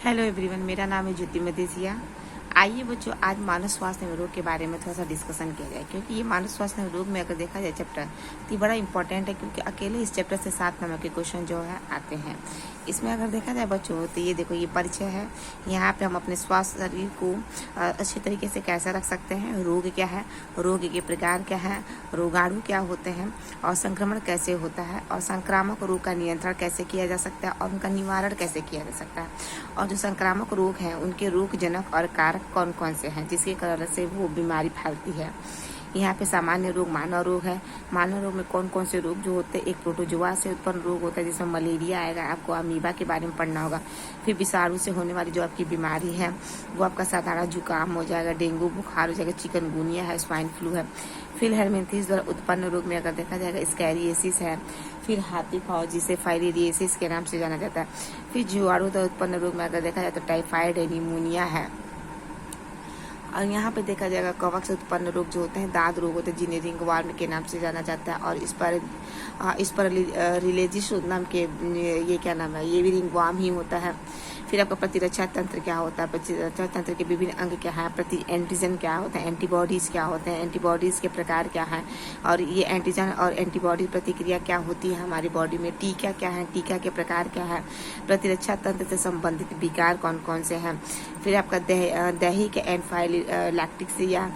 Hello everyone, मेरा नाम है ज्योति मदेसिया। आइए बच्चों, आज मानव स्वास्थ्य एवं रोग के बारे में थोड़ा सा डिस्कशन किया जाए, क्योंकि ये मानव स्वास्थ्य एवं रोग में अगर देखा जाए चैप्टर तो ये बड़ा इंपॉर्टेंट है, क्योंकि अकेले इस चैप्टर से 7 नंबर के क्वेश्चन जो है आते हैं। इसमें अगर देखा जाए बच्चों तो ये देखो, ये परिचय है। यहाँ पे हम अपने स्वास्थ्य शरीर को अच्छे तरीके से कैसे रख सकते हैं, रोग क्या है, रोग के प्रकार क्या है, रोगाणु क्या होते हैं, और संक्रमण कैसे होता है, और संक्रामक रोग का नियंत्रण कैसे किया जा सकता है और उनका निवारण कैसे किया जा सकता है, और जो संक्रामक रोग हैं उनके रोग जनक और कारक कौन कौन से हैं जिसके कारण से वो बीमारी फैलती है। यहाँ पे सामान्य रोग मानव रोग है। मानव रोग में कौन कौन से रोग जो होते हैं, एक प्रोटोजोआ से उत्पन्न रोग होता है जिसमें मलेरिया आएगा, आपको अमीबा के बारे में पढ़ना होगा। फिर विषाणु से होने वाली जो आपकी बीमारी है वो आपका साधारण जुकाम हो जाएगा, डेंगू बुखार हो जाएगा, चिकनगुनिया है, स्वाइन फ्लू है। फिर हेलमिंथिस द्वारा उत्पन्न रोग में अगर देखा जाएगा स्कैरिएसिस है। फिर हाथी पाँव जिसे फाइलेरिएसिस के नाम से जाना जाता है। फिर जीवाणु द्वारा उत्पन्न रोग में अगर देखा जाए तो टाइफाइड है, निमोनिया है। और यहाँ पे देखा जाएगा कवक से उत्पन्न रोग जो होते हैं दाद रोग होते हैं जिन्हें रिंगवर्म के नाम से जाना जाता है। और इस पर रिलेजिस नाम के ये क्या नाम है, ये भी रिंगवर्म ही होता है। फिर आपका प्रतिरक्षा तंत्र क्या होता है, प्रतिरक्षा तंत्र के विभिन्न अंग क्या है, प्रति एंटीजन क्या होता है, एंटीबॉडीज क्या होते हैं, एंटीबॉडीज के प्रकार क्या है, और ये एंटीजन और एंटीबॉडी प्रतिक्रिया क्या होती है हमारी बॉडी में, टीका क्या है, टीका के प्रकार क्या है, प्रतिरक्षा तंत्र से संबंधित विकार कौन कौन से हैं। फिर आपका दैहिक एनफाइलैक्टिक्स या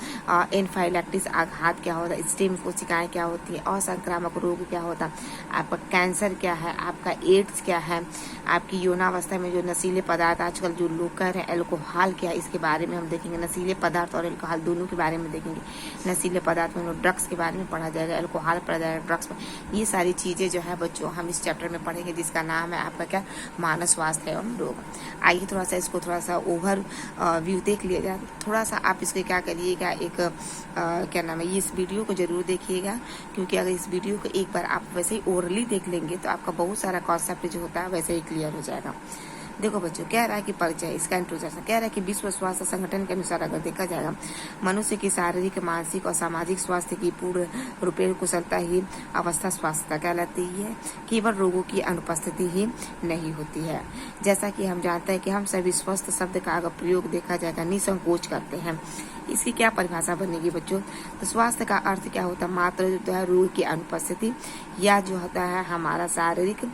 एनफाइलैक्टिस आघात क्या होता है, स्टेम कोशिकाएं क्या होती है, और संक्रामक रोग क्या होता है, आपका कैंसर क्या है, आपका एड्स क्या है, आपकी यौनावस्था में जो नशीले पदार्थ आजकल जो लोग कह रहे हैं एल्कोहल क्या है, इसके बारे में हम देखेंगे। नशीले पदार्थ और एल्कोहल दोनों के बारे में देखेंगे। नशीले पदार्थ में ड्रग्स के बारे में पढ़ा जाएगा, एल्कोहल पढ़ा जाएगा, ड्रग्स, ये सारी चीजें जो है बच्चों हम इस चैप्टर में पढ़ेंगे, जिसका नाम है आपका क्या, मानव स्वास्थ्य एवं रोग। आइए थोड़ा सा इसको थोड़ा सा ओवर व्यू देख लिया जाए। थोड़ा सा आप इसको क्या करिएगा, एक क्या नाम है, इस वीडियो को जरूर देखिएगा, क्योंकि अगर इस वीडियो को एक बार आप वैसे ही ओरली देख लेंगे तो आपका बहुत सारा कॉन्सेप्ट जो होता है वैसे ही क्लियर हो जाएगा। देखो बच्चों, कह रहा है कि परिचय, इसका इंट्रोडक्शन कह रहा है कि विश्व स्वास्थ्य संगठन के अनुसार अगर देखा जाएगा मनुष्य की शारीरिक, मानसिक और सामाजिक स्वास्थ्य की पूर्ण रूपेण कुशलता ही अवस्था स्वास्थ्य कहलाती है। केवल रोगों की अनुपस्थिति ही नहीं होती है। जैसा कि हम जानते हैं कि हम सभी स्वस्थ शब्द का अगर प्रयोग देखा जाएगा निसंकोच करते हैं। इसकी क्या परिभाषा बनेगी बच्चों, तो स्वास्थ्य का अर्थ क्या होता है, मात्र जो है रोग की अनुपस्थिति, या जो होता है हमारा शारीरिक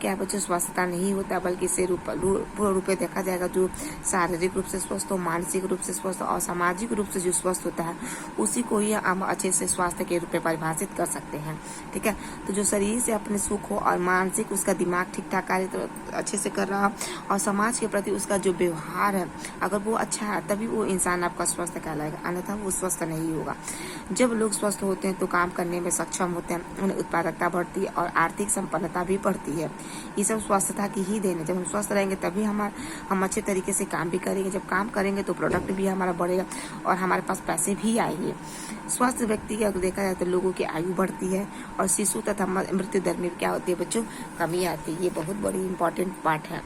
क्या बच्चों स्वस्थता नहीं होता, बल्कि इसे पूर्ण रूप में देखा जाएगा जो शारीरिक रूप से स्वस्थ हो, मानसिक रूप से स्वस्थ और सामाजिक रूप से जो स्वस्थ होता है उसी को ही हम अच्छे से स्वास्थ्य के रूप में परिभाषित कर सकते हैं। ठीक है, तो जो शरीर से अपने सुख हो और मानसिक उसका दिमाग ठीक ठाक कार्य तो अच्छे से कर रहा और समाज के प्रति उसका जो व्यवहार है अगर वो अच्छा है तभी वो इंसान आपका स्वस्थ कहलाएगा, अन्यथा वो स्वस्थ नहीं होगा। जब लोग स्वस्थ होते हैं तो काम करने में सक्षम होते हैं, उन्हें उत्पादकता बढ़ती है और आर्थिक संपन्नता भी बढ़ती है। ये सब स्वस्थता की ही देन है। जब हम स्वस्थ रहेंगे तभी हम अच्छे तरीके से काम भी करेंगे। जब काम करेंगे तो प्रोडक्ट भी हमारा बढ़ेगा और हमारे पास पैसे भी आएंगे। स्वस्थ व्यक्ति का अगर देखा जाए तो लोगों की आयु बढ़ती है और शिशु तथा मृत्यु दर में क्या होती है बच्चों, कमी आती है। ये बहुत बड़ी इंपॉर्टेंट पार्ट है।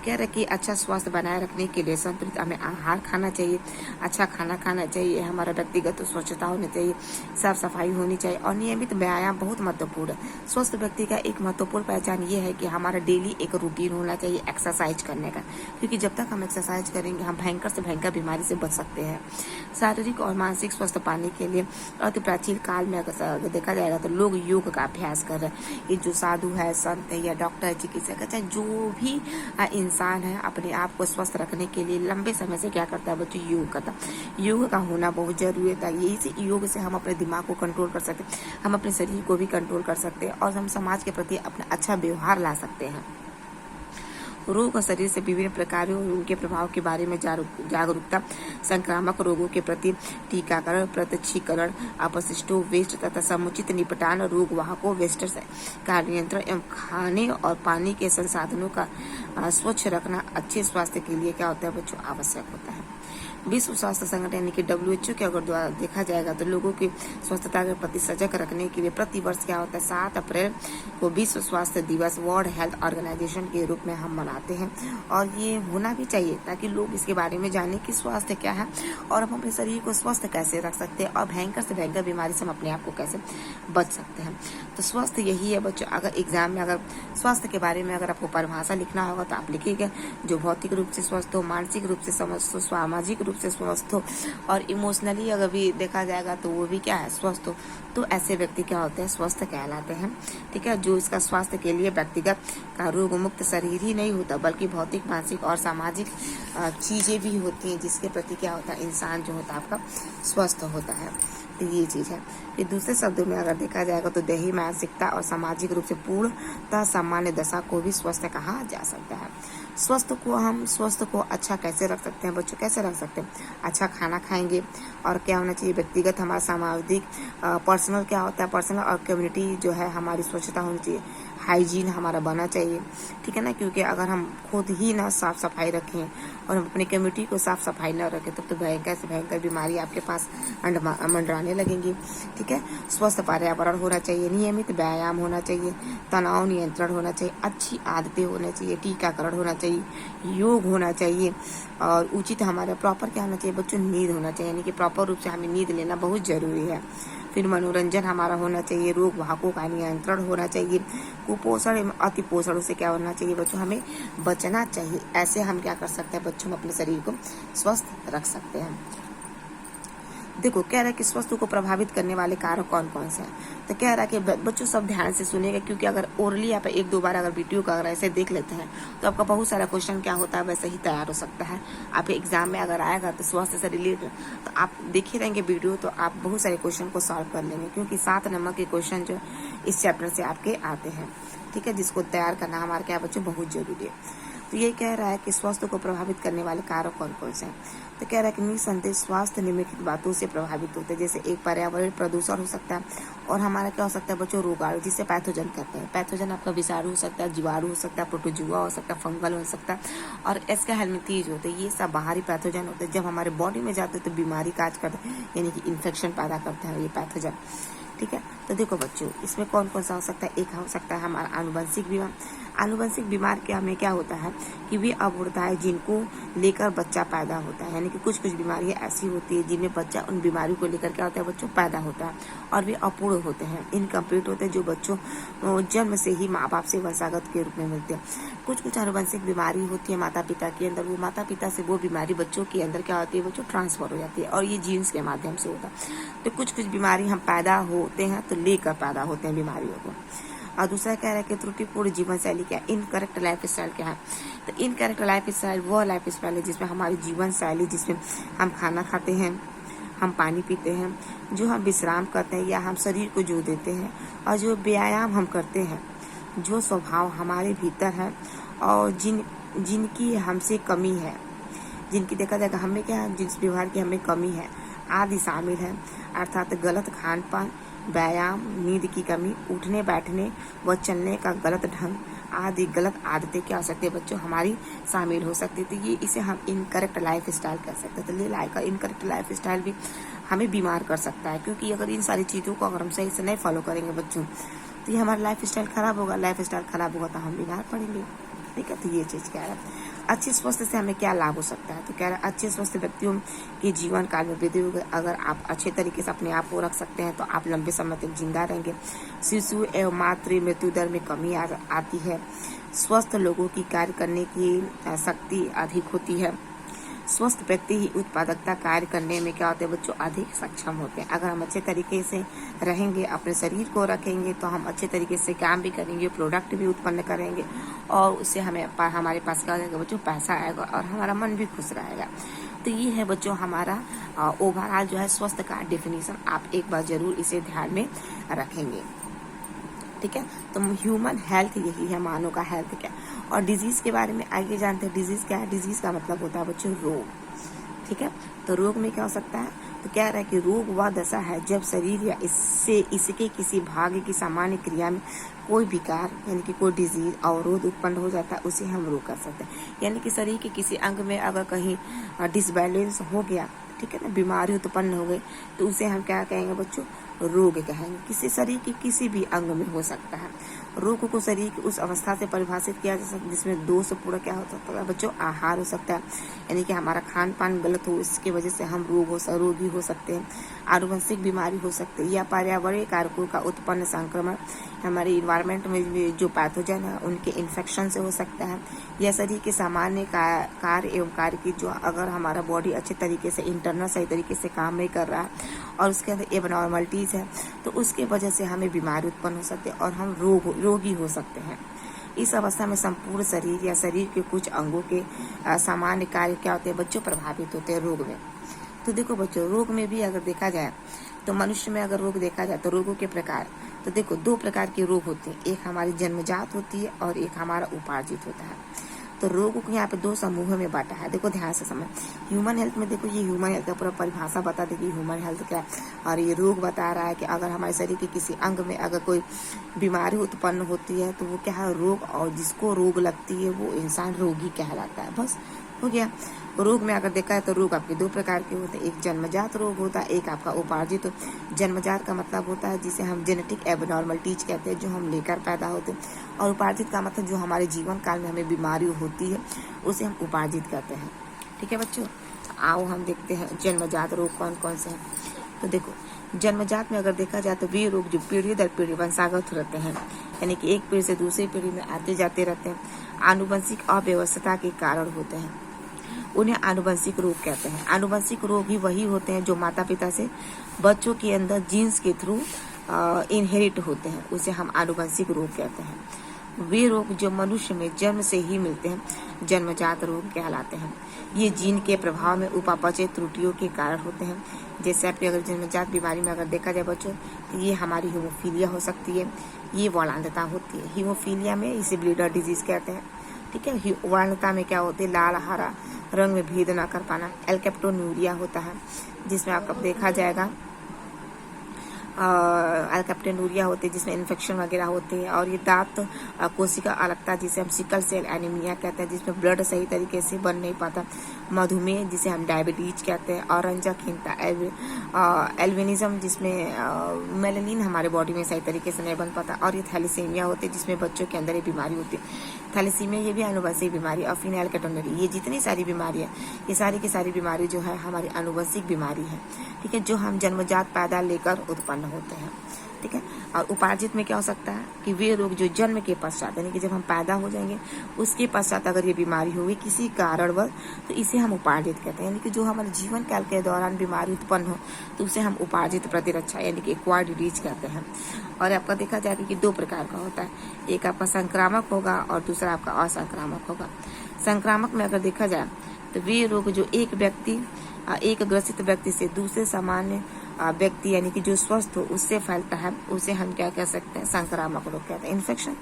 कह रहे कि अच्छा स्वास्थ्य बनाए रखने के लिए संतुलित हमें आहार खाना चाहिए, अच्छा खाना खाना चाहिए, हमारा व्यक्तिगत स्वच्छता होनी चाहिए, साफ सफाई होनी चाहिए और नियमित व्यायाम बहुत महत्वपूर्ण है। स्वस्थ व्यक्ति का एक महत्वपूर्ण पहचान ये है कि हमारा डेली एक रूटीन होना चाहिए एक्सरसाइज करने का, क्योंकि जब तक हम एक्सरसाइज करेंगे हम भयंकर से भयंकर बीमारी से बच सकते हैं। शारीरिक और मानसिक स्वस्थ पाने के लिए अति प्राचीन काल में अगर देखा जाएगा तो लोग योग का अभ्यास कर रहे हैं। ये जो साधु है, संत है या डॉक्टर है, चिकित्सक है, चाहे जो भी इंसान है अपने आप को स्वस्थ रखने के लिए लंबे समय से क्या करता है बच्चों, योग करता है। योग का होना बहुत जरूरी है। यही से योग से हम अपने दिमाग को कंट्रोल कर सकते हैं, हम अपने शरीर को भी कंट्रोल कर सकते हैं और हम समाज के प्रति अपना अच्छा व्यवहार ला सकते हैं। रोग और शरीर से विभिन्न प्रकारों और उनके प्रभाव के बारे में जागरूकता, संक्रामक रोगों के प्रति टीकाकरण, प्रत्यक्षीकरण, अपशिष्टों वेस्ट तथा समुचित निपटान, रोग वाहकों वेस्टर्स का नियंत्रण एवं खाने और पानी के संसाधनों का स्वच्छ रखना अच्छे स्वास्थ्य के लिए क्या होता है बच्चों, आवश्यक होता है। विश्व स्वास्थ्य संगठन यानी कि WHO के अगर द्वारा देखा जाएगा तो लोगों की स्वस्थता के प्रति सजग रखने के लिए प्रति वर्ष क्या होता है 7 अप्रैल को विश्व स्वास्थ्य दिवस वर्ल्ड हेल्थ ऑर्गेनाइजेशन के रूप में हम मनाते हैं। और ये होना भी चाहिए ताकि लोग इसके बारे में जाने कि स्वास्थ्य क्या है और हम अपने शरीर को स्वस्थ कैसे रख सकते हैं और भयंकर से भयंकर बीमारी से हम अपने आप को कैसे बच सकते हैं। तो स्वस्थ यही है बच्चों। अगर एग्जाम में अगर स्वास्थ्य के बारे में अगर आपको परिभाषा लिखना होगा तो आप लिखिएगा जो भौतिक रूप से स्वस्थ हो, मानसिक रूप से स्वस्थ हो, सामाजिक रूप से स्वस्थ हो और इमोशनली अगर भी देखा जाएगा तो वो भी क्या है स्वस्थ हो। तो ऐसे व्यक्ति क्या होते हैं स्वस्थ कहलाते हैं। ठीक है, जो इसका स्वास्थ्य के लिए व्यक्तिगत का रोग मुक्त शरीर ही नहीं होता बल्कि भौतिक, मानसिक और सामाजिक चीजें भी होती हैं जिसके प्रति क्या होता है इंसान जो होता है आपका स्वस्थ होता है। तो ये चीज है। फिर दूसरे शब्दों में अगर देखा जाएगा तो दैहिक, मानसिकता और सामाजिक रूप से पूर्णतः सामान्य दशा को भी स्वस्थ कहा जा सकता है। स्वस्थ को अच्छा कैसे रख सकते हैं बच्चों, कैसे रख सकते हैं? अच्छा खाना खाएंगे और क्या होना चाहिए व्यक्तिगत हमारा सामाजिक पर्सनल क्या होता है पर्सनल और कम्युनिटी जो है हमारी स्वच्छता होनी चाहिए, हाइजीन हमारा बना चाहिए। ठीक है ना, क्योंकि अगर हम खुद ही ना साफ सफाई रखें और हम अपनी कम्युनिटी को साफ सफाई ना रखें तब तो भयंकर से भयंकर बीमारी आपके पास मंडराने लगेंगी। ठीक है, स्वस्थ पर्यावरण होना चाहिए, नियमित व्यायाम होना चाहिए, तनाव नियंत्रण होना चाहिए, अच्छी आदतें होना चाहिए, टीकाकरण होना चाहिए, योग होना चाहिए और उचित हमारा प्रॉपर क्या होना चाहिए बच्चों नींद होना चाहिए, यानी कि प्रॉपर रूप से हमें नींद लेना बहुत जरूरी है। फिर मनोरंजन हमारा होना चाहिए, रोग भागों का नियंत्रण होना चाहिए, कुपोषण एवं अति पोषण से क्या होना चाहिए बच्चों हमें बचना चाहिए। ऐसे हम क्या कर सकते हैं बच्चों अपने शरीर को स्वस्थ रख सकते हैं। देखो कह रहा है कि स्वास्थ्य को प्रभावित करने वाले कारक कौन कौन से हैं। तो कह रहा है कि बच्चों सब ध्यान से सुनेगा क्योंकि अगर ओरली आप 1-2 बार अगर वीडियो का अगर ऐसे देख लेते हैं तो आपका बहुत सारा क्वेश्चन क्या होता है वैसे ही तैयार हो सकता है। आप एग्जाम में अगर आएगा तो स्वास्थ्य से रिलेटेड तो आप देखे रहेंगे वीडियो तो आप बहुत सारे क्वेश्चन को सॉल्व कर लेंगे क्योंकि 7 नंबर के क्वेश्चन जो इस चैप्टर से आपके आते हैं। ठीक है, जिसको तैयार करना हमारे क्या बच्चों बहुत जरूरी है। तो ये कह रहा है कि स्वास्थ्य को प्रभावित करने वाले कारक कौन कौन से हैं। तो कह रहा है कि निसंदेह स्वास्थ्य निम्नलिखित बातों से प्रभावित होते हैं, जैसे एक पर्यावरण प्रदूषण हो सकता है और हमारा क्या हो सकता है बच्चों रोगाणु जिसे पैथोजन कहते हैं। पैथोजन आपका विषाणु हो सकता है, जीवाणु हो सकता है, प्रोटोजुआ हो सकता है, फंगल हो सकता है और एस्का हेल्मिथीज होते हैं। ये सब बाहरी पैथोजन होते हैं, जब हमारे बॉडी में जाते हैं तो बीमारी काज करते हैं यानी कि इन्फेक्शन पैदा करते हैं ये पैथोजन। ठीक है, तो देखो बच्चों इसमें कौन कौन सा हो सकता है। एक हो सकता है हमारा आनुवंशिक बीमार। आनुवंशिक बीमार क्या हमें क्या होता है कि वे अपूर्णताएं जिनको लेकर बच्चा पैदा होता है, यानी कि कुछ बीमारियां ऐसी होती है जिनमें बच्चा उन बीमारियों को लेकर क्या होता है बच्चों पैदा होता है और वे अपूर्ण होते हैं, इनकम्प्लीट होते हैं, जो बच्चों जन्म से ही माँ बाप से वंशागत के रूप में मिलते हैं। कुछ आनुवंशिक बीमारी होती है माता पिता के अंदर, वो माता पिता से वो बीमारी बच्चों के अंदर क्या होती है बच्चों ट्रांसफर हो जाती है और ये जीन्स के माध्यम से होता है। तो कुछ बीमारी हम पैदा होते हैं तो लेकर पैदा होते हैं बीमारियों को। और दूसरा कह रहा है कि त्रुटिपूर्ण जीवन शैली क्या है, इनकरेक्ट लाइफ स्टाइल क्या है। तो इनकरेक्ट लाइफ स्टाइल वो लाइफ स्टाइल है जिसमें हमारी जीवन शैली, जिसमें हम खाना खाते हैं, हम पानी पीते हैं, जो हम विश्राम करते हैं या हम शरीर को जो देते हैं और जो व्यायाम हम करते हैं, जो स्वभाव हमारे भीतर है और जिनकी हमसे कमी है, जिनकी देखा जाएगा हमें क्या जिस व्यवहार की हमें कमी है आदि शामिल है। अर्थात गलत खान पान, व्यायाम, नींद की कमी, उठने बैठने व चलने का गलत ढंग आदि गलत आदतें क्या हो सकती है बच्चों हमारी शामिल हो सकती है। तो ये इसे हम इनकरेक्ट लाइफ स्टाइल कह सकते हैं। तो ये लाइफ का इनकरेक्ट लाइफ स्टाइल भी हमें बीमार कर सकता है क्योंकि अगर इन सारी चीज़ों को अगर हम सही से नहीं फॉलो करेंगे बच्चों तो ये हमारा लाइफ स्टाइल खराब होगा। लाइफ स्टाइल खराब होगा तो हम बीमार पड़ेंगे। ठीक है, तो ये चीज़ कह रहा है। अच्छे स्वास्थ्य से हमें क्या लाभ हो सकता है। तो कह रहा है अच्छे स्वस्थ व्यक्तियों के जीवन काल में वृद्धि होगी। अगर आप अच्छे तरीके से अपने आप को रख सकते हैं तो आप लंबे समय तक जिंदा रहेंगे। शिशु एवं मातृ मृत्यु दर में कमी आती है। स्वस्थ लोगों की कार्य करने की शक्ति अधिक होती है। स्वस्थ व्यक्ति ही उत्पादकता कार्य करने में क्या होते हैं बच्चों अधिक सक्षम होते हैं। अगर हम अच्छे तरीके से रहेंगे, अपने शरीर को रखेंगे तो हम अच्छे तरीके से काम भी करेंगे, प्रोडक्ट भी उत्पन्न करेंगे और उससे हमें हमारे पास क्या होगा बच्चों पैसा आएगा और हमारा मन भी खुश रहेगा। तो ये है बच्चों हमारा ओवरऑल जो है स्वास्थ्य का डेफिनेशन। आप एक बार जरूर इसे ध्यान में रखेंगे। ठीक है, तो ह्यूमन हेल्थ यही है, मानव का हेल्थ क्या। और डिजीज के बारे में आगे जानते हैं। डिजीज क्या है। डिजीज का मतलब होता है बच्चों रोग। ठीक है, तो रोग में क्या हो सकता है। तो क्या रहा है कि रोग वह दशा है जब शरीर या इसके किसी भाग की सामान्य क्रिया में कोई विकार यानी कि कोई डिजीज अवरोध उत्पन्न हो जाता है, उसे हम रोग कर सकते हैं। यानी कि शरीर के किसी अंग में अगर कहीं डिसबैलेंस हो गया, ठीक है ना, बीमारी उत्पन्न हो गई, तो उसे हम क्या कहेंगे बच्चों, रोग कहेंगे। किसी शरीर के किसी भी अंग में हो सकता है। रोग को शरीर की उस अवस्था से परिभाषित किया जा सकता है जिसमें दोष पूरा क्या हो सकता है बच्चों, आहार हो सकता है, यानी कि हमारा खान पान गलत हो, इसकी वजह से हम रोगी हो सकते हैं। आनुवंशिक बीमारी हो सकती है, या पर्यावरणीय कारकों का उत्पन्न संक्रमण, हमारे इन्वायरमेंट में जो पैथोजन है उनके इन्फेक्शन से हो सकता है, या शरीर के सामान्य कार्य एवं कार्य की जो अगर हमारा बॉडी अच्छे तरीके से इंटरनल सही तरीके से काम नहीं कर रहा है और उसके अंदर एबनॉर्मलिटीज है, तो उसके वजह से हमें बीमारी उत्पन्न हो सकती है और हम रोगी हो सकते हैं। इस अवस्था में संपूर्ण शरीर या शरीर के कुछ अंगों के सामान्य कार्य क्या होते हैं बच्चों, प्रभावित होते हैं रोग में। तो देखो बच्चों, रोग में भी अगर देखा जाए तो मनुष्य में अगर रोग देखा जाए तो रोगों के प्रकार, तो देखो 2 प्रकार के रोग होते हैं, एक हमारी जन्मजात होती है और एक हमारा उपार्जित होता है। तो रोगों को यहाँ पे 2 समूहों में बांटा है। देखो ध्यान से समझ, ह्यूमन हेल्थ में देखो ये ह्यूमन हेल्थ का पूरा परिभाषा बता देगी ह्यूमन हेल्थ क्या, और ये रोग बता रहा है कि अगर हमारे शरीर के किसी अंग में अगर कोई बीमारी उत्पन्न होती है तो वो क्या है, रोग, और जिसको रोग लगती है वो इंसान रोगी कहलाता है। बस हो गया। रोग में अगर देखा है तो रोग आपके 2 प्रकार के होते हैं, एक जन्मजात रोग होता है, एक आपका उपार्जित। जन्मजात का मतलब होता है जिसे हम जेनेटिक एबनॉर्मलिटीज कहते हैं, जो हम लेकर पैदा होते हैं, और उपार्जित का मतलब जो हमारे जीवन काल में हमें बीमारी होती है उसे हम उपार्जित कहते हैं। ठीक है बच्चों, आओ हम देखते हैं जन्मजात रोग कौन कौन से हैं। तो देखो, जन्मजात में अगर देखा जाए तो वे रोग जो पीढ़ी दर पीढ़ी वंशागत रहते हैं, यानी कि एक पीढ़ी से दूसरी पीढ़ी में आते जाते रहते हैं, आनुवंशिक अव्यवस्था के कारण होते हैं, उन्हें आनुवंशिक रोग कहते हैं। आनुवंशिक रोग ही वही होते हैं जो माता पिता से बच्चों के अंदर जीन्स के थ्रू इनहेरिट होते हैं, उसे हम आनुवंशिक रोग कहते हैं। वे रोग जो मनुष्य में जन्म से ही मिलते हैं जन्मजात रोग कहलाते हैं। ये जीन के प्रभाव में उपापचय त्रुटियों के कारण होते हैं। जैसे आपकी अगर जन्मजात बीमारी में अगर देखा जाए बच्चों, तो ये हमारी हीमोफीलिया हो सकती है, ये वलांधता होती है। हीमोफीलिया में इसे ब्लीडर डिजीज कहते हैं। ठीक है, वलांधता में क्या होती है, लाल हरा रंग में भेद ना कर पाना। एल्केप्टोन्यूरिया होता है जिसमें आपका देखा जाएगा एल्केप्टोन्यूरिया होते हैं जिसमें इन्फेक्शन वगैरह होते हैं, और ये दांत कोशिका अलगता जिसे हम सिकल सेल एनीमिया कहते हैं जिसमें ब्लड सही तरीके से बन नहीं पाता। मधुमेह जिसे हम डायबिटीज कहते हैं, और रंजकहीनता एल्बिनिज्म जिसमें मेलानिन हमारे बॉडी में सही तरीके से नहीं बन पाता, और ये थैलेसीमिया होते हैं जिसमें बच्चों के अंदर ये बीमारी होती है। थैलेसीमिया ये भी आनुवंशिक बीमारी, और फिनाइलकेटोनुरिया, ये जितनी सारी बीमारियां, ये सारी की सारी बीमारी जो है हमारी आनुवंशिक बीमारी है। ठीक है, जो हम जन्मजात पैदा लेकर उत्पन्न होते हैं। ठीक है, और उपार्जित में क्या हो सकता है कि वे रोग जो जन्म के पश्चात यानी कि जब हम पैदा हो जाएंगे उसके पश्चात अगर ये बीमारी होगी किसी कारणवश, तो इसे हम उपार्जित कहते हैं। यानी कि जो हमारे जीवन काल के दौरान बीमारी उत्पन्न हो तो उसे हम उपार्जित प्रतिरक्षा यानी कि एक्वायर्ड डिजीज कहते हैं। और आपका देखा जाएगा कि 2 प्रकार का होता है, एक आपका संक्रामक होगा और दूसरा आपका असंक्रामक होगा। संक्रामक में अगर देखा जाए तो वे रोग जो एक ग्रसित व्यक्ति से दूसरे सामान्य व्यक्ति यानी कि जो स्वस्थ हो उससे फैलता है, उसे हम क्या कह सकते हैं, संक्रामक रोग कहते हैं। इन्फेक्शन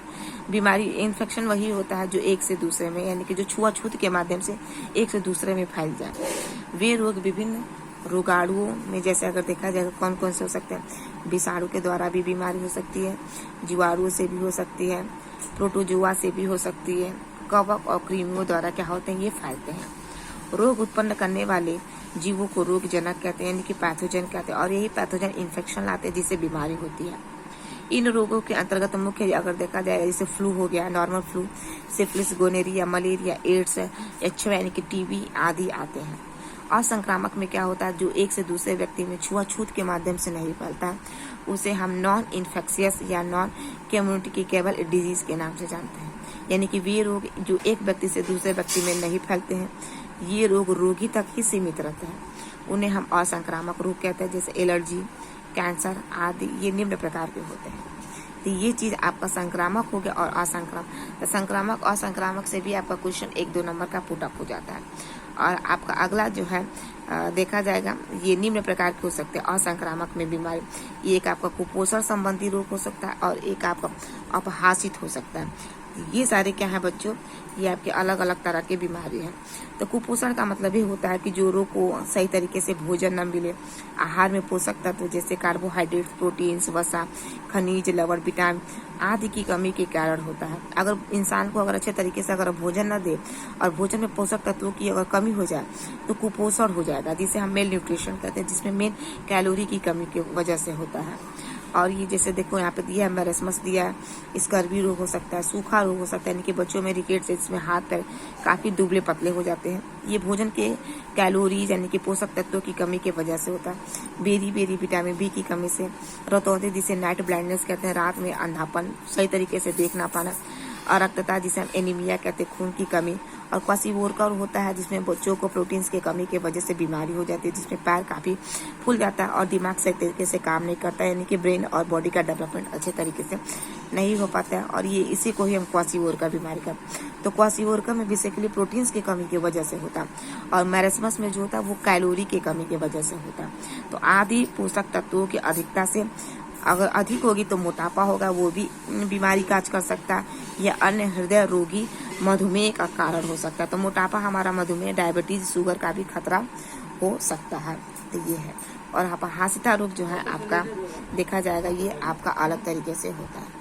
बीमारी, इन्फेक्शन वही होता है जो एक से दूसरे में यानी कि जो छुआछूत के माध्यम से एक से दूसरे में फैल जाए। वे रोग विभिन्न रोगाणुओं में जैसे अगर देखा जाए कौन कौन से हो सकते हैं, विषाणु के द्वारा भी बीमारी हो सकती है, जीवाणुओं से भी हो सकती है, प्रोटोजोआ से भी हो सकती है, कवक और कृमियों द्वारा क्या होते हैं, ये फैलते हैं। रोग उत्पन्न करने वाले जीवों को रोगजनक कहते हैं यानी कि पैथोजन कहते हैं, और यही पैथोजन इन्फेक्शन लाते हैं जिससे बीमारी होती है। इन रोगों के अंतर्गत मुख्य अगर देखा जाए जैसे फ्लू हो गया, normal flu, syphilis, gonorrhoea, malaria, AIDS, HIV यानी कि टीबी आदि आते हैं। और संक्रामक में क्या होता है, जो एक से दूसरे व्यक्ति में छुआछूत के माध्यम से नहीं फैलता है, उसे हम नॉन इन्फेक्शियस या नॉन कम्युनिकेबल डिजीज के नाम से जानते हैं। यानी कि वे रोग जो एक व्यक्ति से दूसरे व्यक्ति में नहीं फैलते हैं, ये रोग रोगी तक ही सीमित रहते हैं, उन्हें हम असंक्रामक रोग कहते हैं। जैसे एलर्जी, कैंसर आदि ये निम्न प्रकार के होते हैं। तो ये चीज आपका संक्रामक हो गया और असंक्रामक। तो संक्रामक और संक्रामक से भी आपका क्वेश्चन 1-2 नंबर का पुट अप हो जाता है। और आपका अगला जो है देखा जाएगा, ये निम्न प्रकार के हो सकते हैं। असंक्रामक में बीमारी एक आपका कुपोषण संबंधी रोग हो सकता है और एक आपका अपहासित हो सकता है। ये सारे क्या है बच्चों, ये आपके अलग अलग तरह के बीमारी हैं। तो कुपोषण का मतलब ये होता है कि जोड़ों को सही तरीके से भोजन न मिले, आहार में पोषक तत्व जैसे कार्बोहाइड्रेट, प्रोटीन्स, वसा, खनिज, लवण, विटामिन आदि की कमी के कारण होता है। अगर इंसान को अगर अच्छे तरीके से अगर भोजन न दे और भोजन में पोषक तत्वों की अगर कमी हो जाए तो कुपोषण हो जाएगा, जिसे हम मेल न्यूट्रिशन कहते हैं, जिसमें मेन कैलोरी की कमी की वजह से होता है। और ये जैसे देखो यहाँ पे दिया है मैरेस्मस दिया है, स्कर्वी रोग हो सकता है, सूखा रोग हो सकता है, यानी कि बच्चों में रिकेट्स, इसमें हाथ पैर काफी दुबले पतले हो जाते हैं। ये भोजन के कैलोरीज यानी कि पोषक तत्वों की कमी की वजह से होता है। बेरी बेरी विटामिन बी की कमी से, रतौंधी जिसे नाइट ब्लाइंडनेस कहते हैं, रात में अंधापन, सही तरीके से देख ना पाना, और रक्तता जिसे हम एनीमिया कहते हैं, खून की कमी, और क्वासीवोरकर होता है जिसमें बच्चों को प्रोटीन्स की कमी की वजह से बीमारी हो जाती है, जिसमें पैर काफी फूल जाता है और दिमाग सही तरीके से काम नहीं करता है, यानी कि ब्रेन और बॉडी का डेवलपमेंट अच्छे तरीके से नहीं हो पाता है, और ये इसी को ही हम क्वासीवोरकर बीमारी का। तो क्वासीवोरकर में बेसिकली प्रोटीन्स की कमी की वजह से होता है, और मैरेस्मस में जो होता है वो कैलोरी की कमी की वजह से होता है। तो आदि पोषक तत्वों की अधिकता से अगर अधिक होगी तो मोटापा होगा, वो भी बीमारी काज कर सकता है, या अन्य हृदय रोगी मधुमेह का कारण हो सकता है। तो मोटापा हमारा मधुमेह, डायबिटीज, शुगर का भी खतरा हो सकता है। तो ये है। और हासिता रोग जो है आपका देखा जाएगा, ये आपका अलग तरीके से होता है।